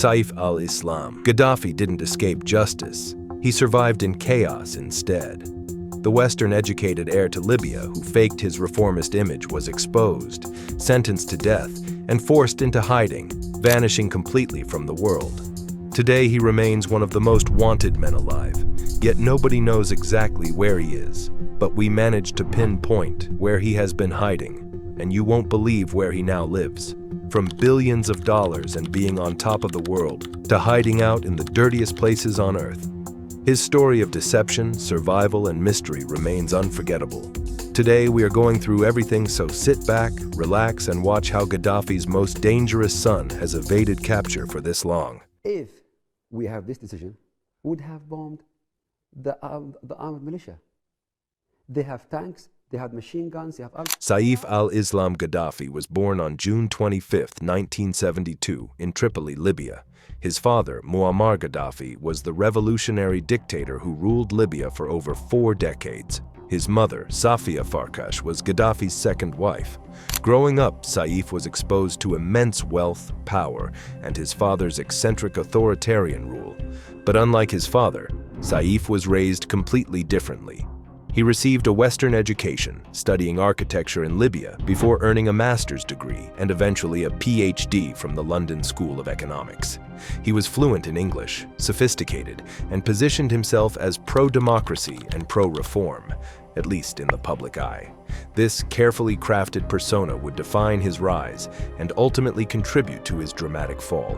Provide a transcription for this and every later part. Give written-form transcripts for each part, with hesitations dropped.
Saif al-Islam. Gaddafi didn't escape justice. He survived in chaos instead. The Western-educated heir to Libya who faked his reformist image was exposed, sentenced to death, and forced into hiding, vanishing completely from the world. Today he remains one of the most wanted men alive, yet nobody knows exactly where he is. But we managed to pinpoint where he has been hiding, and you won't believe where he now lives. From billions of dollars and being on top of the world, to hiding out in the dirtiest places on earth. His story of deception, survival, and mystery remains unforgettable. Today we are going through everything, so sit back, relax, and watch how Gaddafi's most dangerous son has evaded capture for this long. If we have this decision, we would have bombed the armed militia. They have tanks, they have machine guns, they have arms. Saif al-Islam Gaddafi was born on June 25, 1972, in Tripoli, Libya. His father, Muammar Gaddafi, was the revolutionary dictator who ruled Libya for over 4 decades. His mother, Safia Farkash, was Gaddafi's second wife. Growing up, Saif was exposed to immense wealth, power, and his father's eccentric authoritarian rule. But unlike his father, Saif was raised completely differently. He received a Western education, studying architecture in Libya before earning a master's degree and eventually a PhD from the London School of Economics. He was fluent in English, sophisticated, and positioned himself as pro-democracy and pro-reform, at least in the public eye. This carefully crafted persona would define his rise and ultimately contribute to his dramatic fall.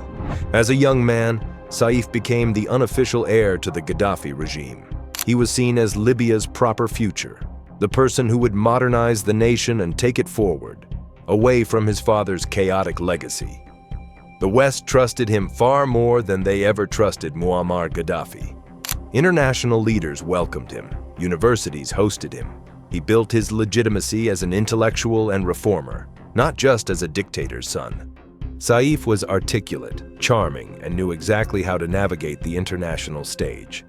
As a young man, Saif became the unofficial heir to the Gaddafi regime. He was seen as Libya's proper future, the person who would modernize the nation and take it forward, away from his father's chaotic legacy. The West trusted him far more than they ever trusted Muammar Gaddafi. International leaders welcomed him. Universities hosted him. He built his legitimacy as an intellectual and reformer, not just as a dictator's son. Saif was articulate, charming, and knew exactly how to navigate the international stage.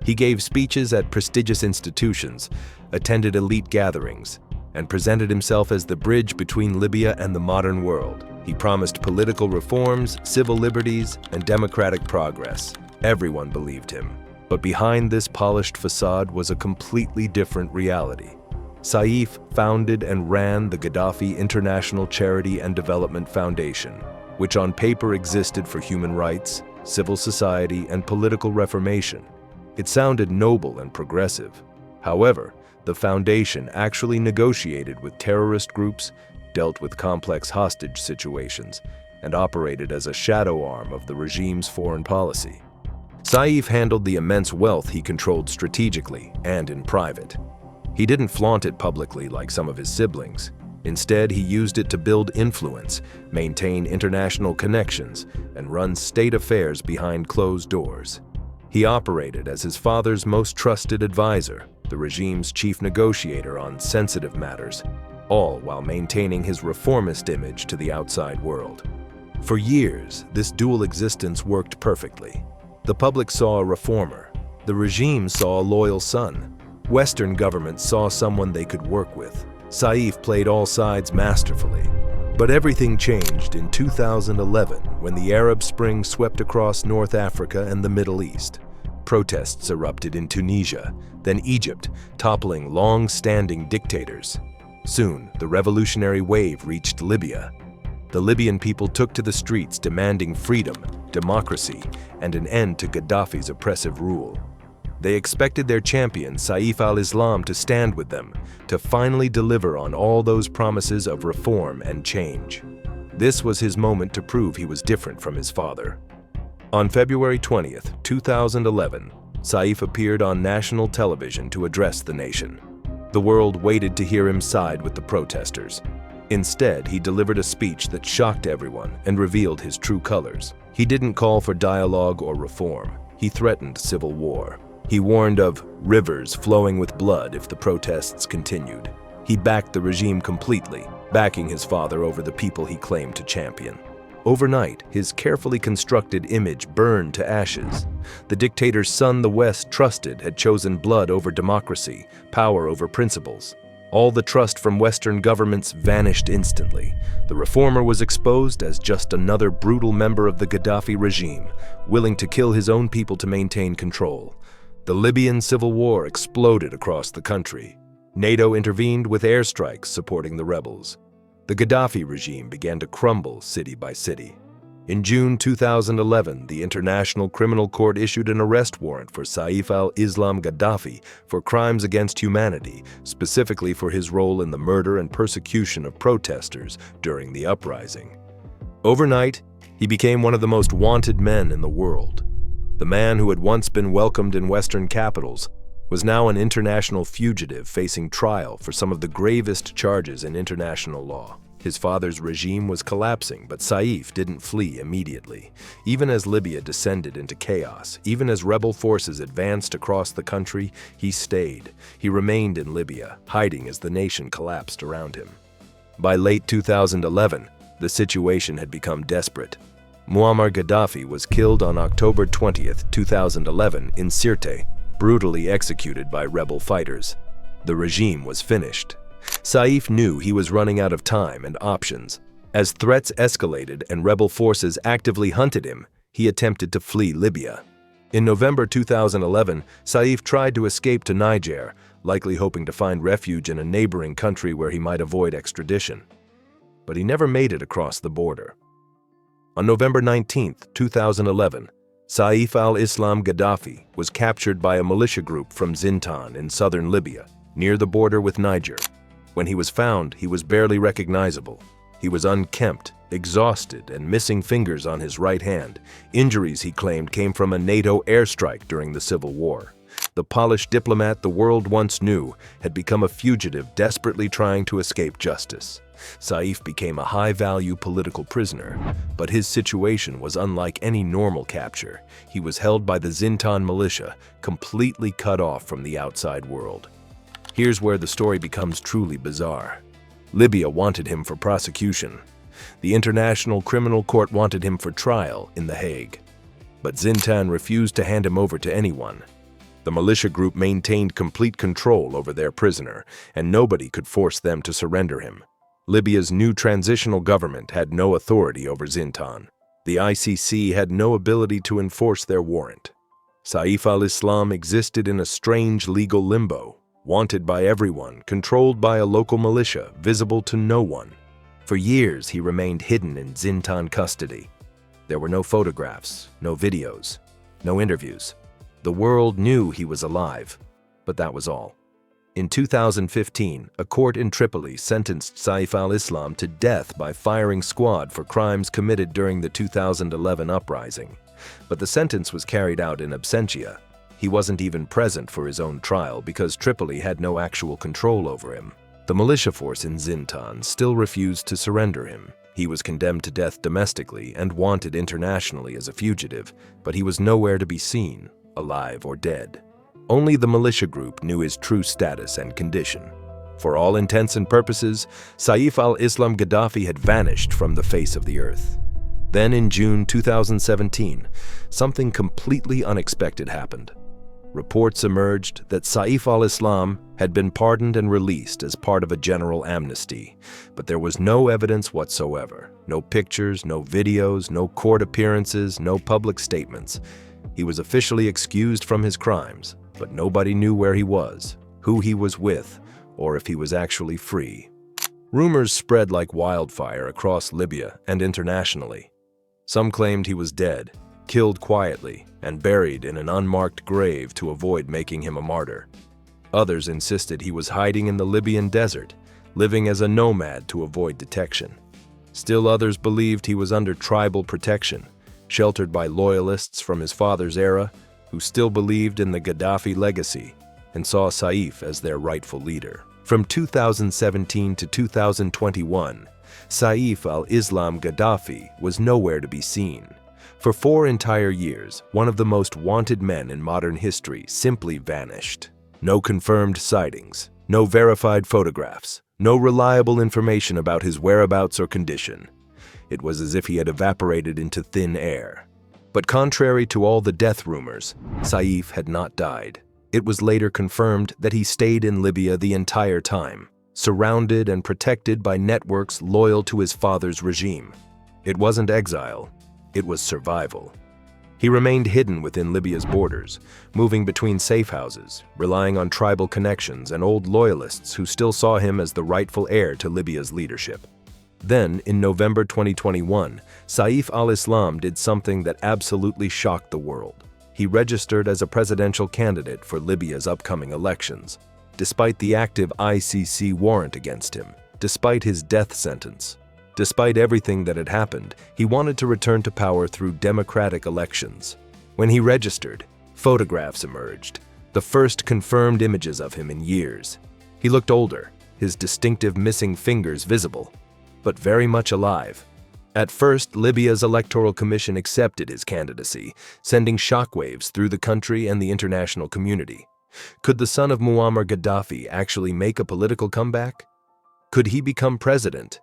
He gave speeches at prestigious institutions, attended elite gatherings, and presented himself as the bridge between Libya and the modern world. He promised political reforms, civil liberties, and democratic progress. Everyone believed him. But behind this polished facade was a completely different reality. Saif founded and ran the Gaddafi International Charity and Development Foundation, which on paper existed for human rights, civil society, and political reformation. It sounded noble and progressive. However, the foundation actually negotiated with terrorist groups, dealt with complex hostage situations, and operated as a shadow arm of the regime's foreign policy. Saif handled the immense wealth he controlled strategically and in private. He didn't flaunt it publicly like some of his siblings. Instead, he used it to build influence, maintain international connections, and run state affairs behind closed doors. He operated as his father's most trusted advisor, the regime's chief negotiator on sensitive matters, all while maintaining his reformist image to the outside world. For years, this dual existence worked perfectly. The public saw a reformer. The regime saw a loyal son. Western governments saw someone they could work with. Saif played all sides masterfully. But everything changed in 2011 when the Arab Spring swept across North Africa and the Middle East. Protests erupted in Tunisia, then Egypt, toppling long-standing dictators. Soon, the revolutionary wave reached Libya. The Libyan people took to the streets demanding freedom, democracy, and an end to Gaddafi's oppressive rule. They expected their champion, Saif al-Islam, to stand with them, to finally deliver on all those promises of reform and change. This was his moment to prove he was different from his father. On February 20th, 2011, Saif appeared on national television to address the nation. The world waited to hear him side with the protesters. Instead, he delivered a speech that shocked everyone and revealed his true colors. He didn't call for dialogue or reform. He threatened civil war. He warned of rivers flowing with blood if the protests continued. He backed the regime completely, backing his father over the people he claimed to champion. Overnight, his carefully constructed image burned to ashes. The dictator's son the West trusted had chosen blood over democracy, power over principles. All the trust from Western governments vanished instantly. The reformer was exposed as just another brutal member of the Gaddafi regime, willing to kill his own people to maintain control. The Libyan civil war exploded across the country. NATO intervened with airstrikes supporting the rebels. The Gaddafi regime began to crumble city by city. In June 2011, the International Criminal Court issued an arrest warrant for Saif al-Islam Gaddafi for crimes against humanity, specifically for his role in the murder and persecution of protesters during the uprising. Overnight, he became one of the most wanted men in the world. The man who had once been welcomed in Western capitals was now an international fugitive facing trial for some of the gravest charges in international law. His father's regime was collapsing, but Saif didn't flee immediately. Even as Libya descended into chaos, even as rebel forces advanced across the country, he stayed. He remained in Libya, hiding as the nation collapsed around him. By late 2011, the situation had become desperate. Muammar Gaddafi was killed on October 20, 2011 in Sirte, brutally executed by rebel fighters. The regime was finished. Saif knew he was running out of time and options. As threats escalated and rebel forces actively hunted him, he attempted to flee Libya. In November 2011, Saif tried to escape to Niger, likely hoping to find refuge in a neighboring country where he might avoid extradition. But he never made it across the border. On November 19, 2011, Saif al-Islam Gaddafi was captured by a militia group from Zintan in southern Libya, near the border with Niger. When he was found, he was barely recognizable. He was unkempt, exhausted, and missing fingers on his right hand. Injuries, he claimed, came from a NATO airstrike during the Civil War. The polished diplomat the world once knew had become a fugitive desperately trying to escape justice. Saif became a high-value political prisoner, but his situation was unlike any normal capture. He was held by the Zintan militia, completely cut off from the outside world. Here's where the story becomes truly bizarre. Libya wanted him for prosecution. The International Criminal Court wanted him for trial in The Hague. But Zintan refused to hand him over to anyone. The militia group maintained complete control over their prisoner, and nobody could force them to surrender him. Libya's new transitional government had no authority over Zintan. The ICC had no ability to enforce their warrant. Saif al-Islam existed in a strange legal limbo, wanted by everyone, controlled by a local militia, visible to no one. For years, he remained hidden in Zintan custody. There were no photographs, no videos, no interviews. The world knew he was alive, but that was all. In 2015, a court in Tripoli sentenced Saif al-Islam to death by firing squad for crimes committed during the 2011 uprising. But the sentence was carried out in absentia. He wasn't even present for his own trial because Tripoli had no actual control over him. The militia force in Zintan still refused to surrender him. He was condemned to death domestically and wanted internationally as a fugitive, but he was nowhere to be seen, alive or dead. Only the militia group knew his true status and condition. For all intents and purposes, Saif al-Islam Gaddafi had vanished from the face of the earth. Then in June 2017, something completely unexpected happened. Reports emerged that Saif al-Islam had been pardoned and released as part of a general amnesty, but there was no evidence whatsoever. No pictures, no videos, no court appearances, no public statements. He was officially excused from his crimes, but nobody knew where he was, who he was with, or if he was actually free. Rumors spread like wildfire across Libya and internationally. Some claimed he was dead, killed quietly, and buried in an unmarked grave to avoid making him a martyr. Others insisted he was hiding in the Libyan desert, living as a nomad to avoid detection. Still others believed he was under tribal protection, sheltered by loyalists from his father's era who still believed in the Gaddafi legacy and saw Saif as their rightful leader. From 2017 to 2021, Saif al-Islam Gaddafi was nowhere to be seen. For 4 entire years, one of the most wanted men in modern history simply vanished. No confirmed sightings, no verified photographs, no reliable information about his whereabouts or condition. It was as if he had evaporated into thin air. But contrary to all the death rumors, Saif had not died. It was later confirmed that he stayed in Libya the entire time. surrounded and protected by networks loyal to his father's regime. It wasn't exile, it was survival. He remained hidden within Libya's borders, moving between safe houses, relying on tribal connections and old loyalists who still saw him as the rightful heir to Libya's leadership. Then, in November 2021, Saif al-Islam did something that absolutely shocked the world. He registered as a presidential candidate for Libya's upcoming elections, despite the active ICC warrant against him, despite his death sentence. Despite everything that had happened, he wanted to return to power through democratic elections. When he registered, photographs emerged, the first confirmed images of him in years. He looked older, his distinctive missing fingers visible, but very much alive. At first, Libya's Electoral Commission accepted his candidacy, sending shockwaves through the country and the international community. Could the son of Muammar Gaddafi actually make a political comeback? Could he become president?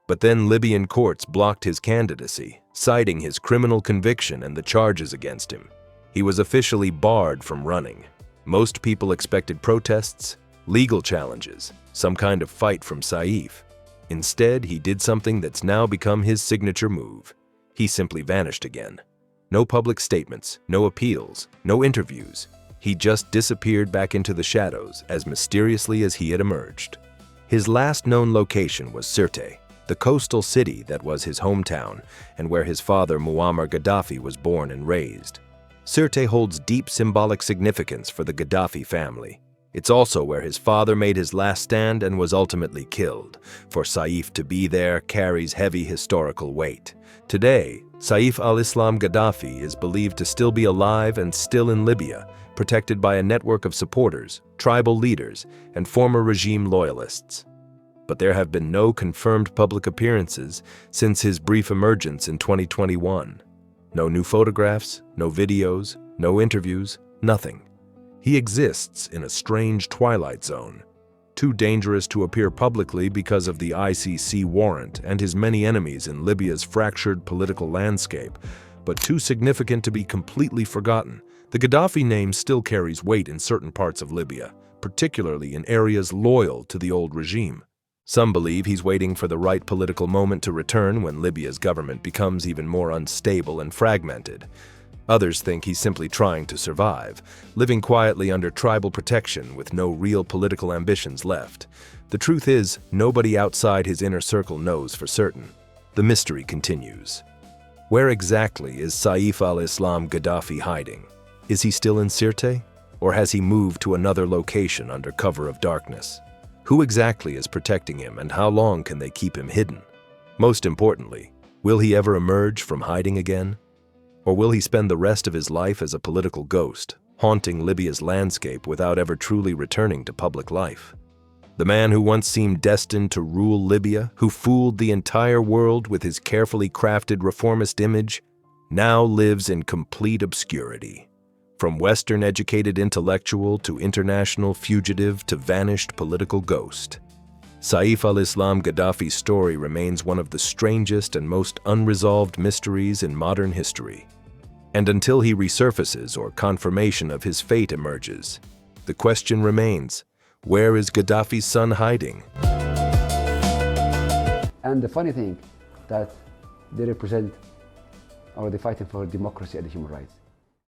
But then Libyan courts blocked his candidacy, citing his criminal conviction and the charges against him. He was officially barred from running. Most people expected protests, legal challenges, some kind of fight from Saif. Instead, he did something that's now become his signature move. He simply vanished again. No public statements, no appeals, no interviews. He just disappeared back into the shadows as mysteriously as he had emerged. His last known location was Sirte, the coastal city that was his hometown and where his father Muammar Gaddafi was born and raised. Sirte holds deep symbolic significance for the Gaddafi family. It's also where his father made his last stand and was ultimately killed. For Saif to be there carries heavy historical weight. Today, Saif al-Islam Gaddafi is believed to still be alive and still in Libya, protected by a network of supporters, tribal leaders, and former regime loyalists. But there have been no confirmed public appearances since his brief emergence in 2021. No new photographs, no videos, no interviews, nothing. He exists in a strange twilight zone, too dangerous to appear publicly because of the ICC warrant and his many enemies in Libya's fractured political landscape, but too significant to be completely forgotten. The Gaddafi name still carries weight in certain parts of Libya, particularly in areas loyal to the old regime. Some believe he's waiting for the right political moment to return when Libya's government becomes even more unstable and fragmented. Others think he's simply trying to survive, living quietly under tribal protection with no real political ambitions left. The truth is, nobody outside his inner circle knows for certain. The mystery continues. Where exactly is Saif al-Islam Gaddafi hiding? Is he still in Sirte? Or has he moved to another location under cover of darkness? Who exactly is protecting him and how long can they keep him hidden? Most importantly, will he ever emerge from hiding again? Or will he spend the rest of his life as a political ghost, haunting Libya's landscape without ever truly returning to public life? The man who once seemed destined to rule Libya, who fooled the entire world with his carefully crafted reformist image, now lives in complete obscurity. From Western-educated intellectual to international fugitive to vanished political ghost, Saif al-Islam Gaddafi's story remains one of the strangest and most unresolved mysteries in modern history. And until he resurfaces or confirmation of his fate emerges, the question remains, where is Gaddafi's son hiding? And the funny thing that they represent, or they're fighting for democracy and human rights.